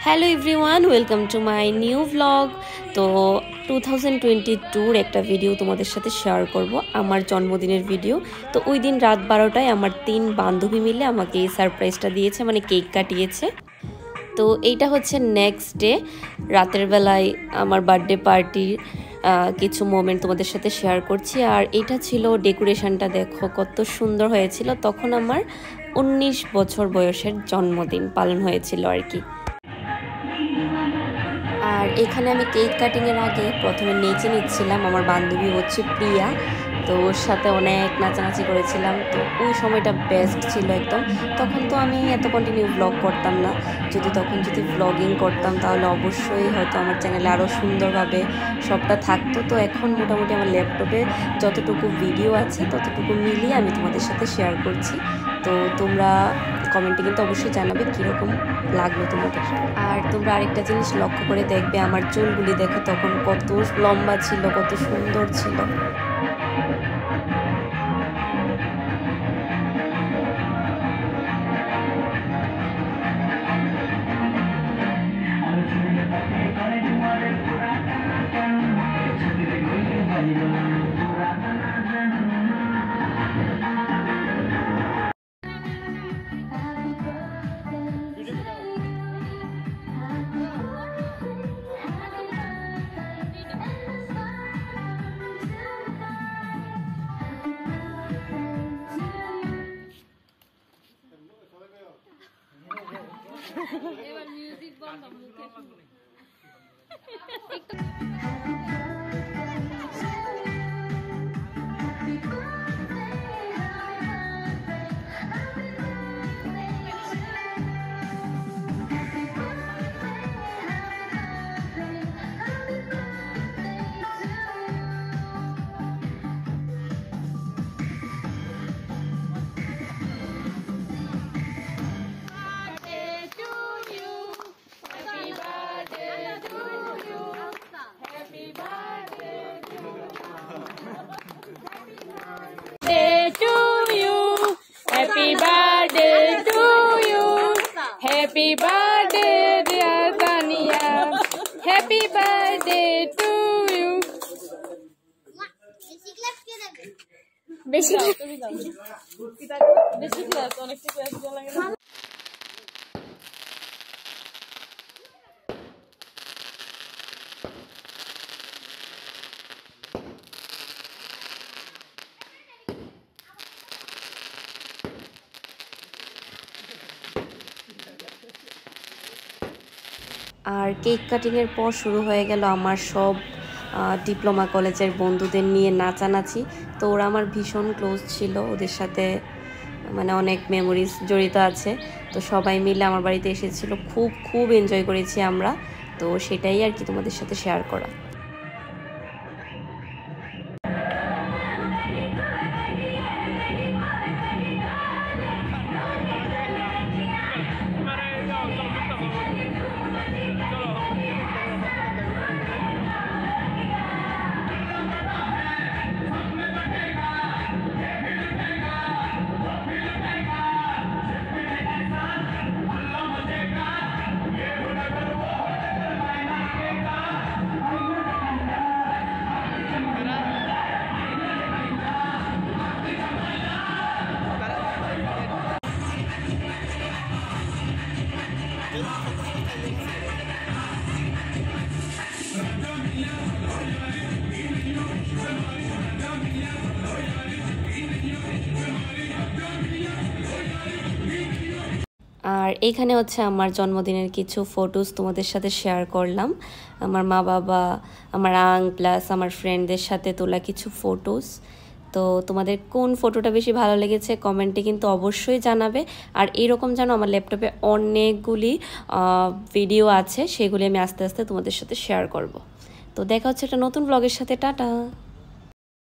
Hello everyone, welcome to my new blog. তো 2022 একটা video তোমাদের সাথে শেয়ার করব, আমার জন্মদিনের ভিডিও। তো ওই দিন রাত 12টায় আমার 3 বান্ধবী মিলে আমাকে এই সারপ্রাইজটা দিয়েছে, মানে কেক কাটিয়েছে। তো এইটা হচ্ছে নেক্সট ডে রাতের বেলায় আমার বার্থডে পার্টির কিছু মোমেন্ট তোমাদের সাথে শেয়ার করছি। আর এটা ছিল ডেকোরেশনটা, দেখো কত সুন্দর হয়েছিল। তখন আমার 19 বছর বয়সের জন্মদিন পালন হয়েছিল আর কি। আর এখানে আমি কেক কাটিংয়ের আগে প্রথমে নেচে নিচ্ছিলাম, আমার বান্ধবী হচ্ছে প্রিয়া, তো ওর সাথে অনেক নাচানাচি করেছিলাম। তো ওই সময়টা বেস্ট ছিল একদম। তখন তো আমি এত কন্টিনিউ ব্লগ করতাম না, তখন যদি ব্লগিং করতাম তাহলে অবশ্যই হয়তো আমার চ্যানেলে আরও সুন্দরভাবে সবটা থাকতো। তো এখন মোটামুটি আমার ল্যাপটপে যতটুকু ভিডিও আছে ততটুকু মিলিয়ে আমি তোমাদের সাথে শেয়ার করছি। তো তোমরা কমেন্টে কিন্তু অবশ্যই জানাবে কীরকম লাগলো তোমাদের। আর তোমরা আরেকটা জিনিস লক্ষ্য করে দেখবে, আমার চুলগুলি দেখো তখন কত লম্বা ছিল, কত সুন্দর ছিল। এবার মিউজিক বন্ধ, মুখে Happy birthday to you. Happy birthday dear Tania. Happy birthday to you. বেশি ক্লাস অনেকটা ক্লাস লাগে না। আর কেক কাটিংয়ের পর শুরু হয়ে গেল আমার সব ডিপ্লোমা কলেজের বন্ধুদের নিয়ে নাচানাচি। তো ওরা আমার ভীষণ ক্লোজ ছিল, ওদের সাথে মানে অনেক মেমোরিজ জড়িত আছে। তো সবাই মিলে আমার বাড়িতে এসেছিল, খুব এনজয় করেছি আমরা। তো সেটাই আর কি তোমাদের সাথে শেয়ার করা। আর এইখানে হচ্ছে আমার জন্মদিনের কিছু ফটোস তোমাদের সাথে শেয়ার করলাম, আমার মা বাবা, আমার প্লাস আমার ফ্রেন্ডদের সাথে তোলা কিছু ফটোস। তো তোমাদের কোন ফটোটা বেশি ভালো লেগেছে কমেন্টে কিন্তু অবশ্যই জানাবে। আর এরকম যেন আমার ল্যাপটপে অনেকগুলি ভিডিও আছে, সেগুলি আমি আস্তে আস্তে তোমাদের সাথে শেয়ার করব। তো দেখা হচ্ছে একটা নতুন ব্লগের সাথে, টাটা।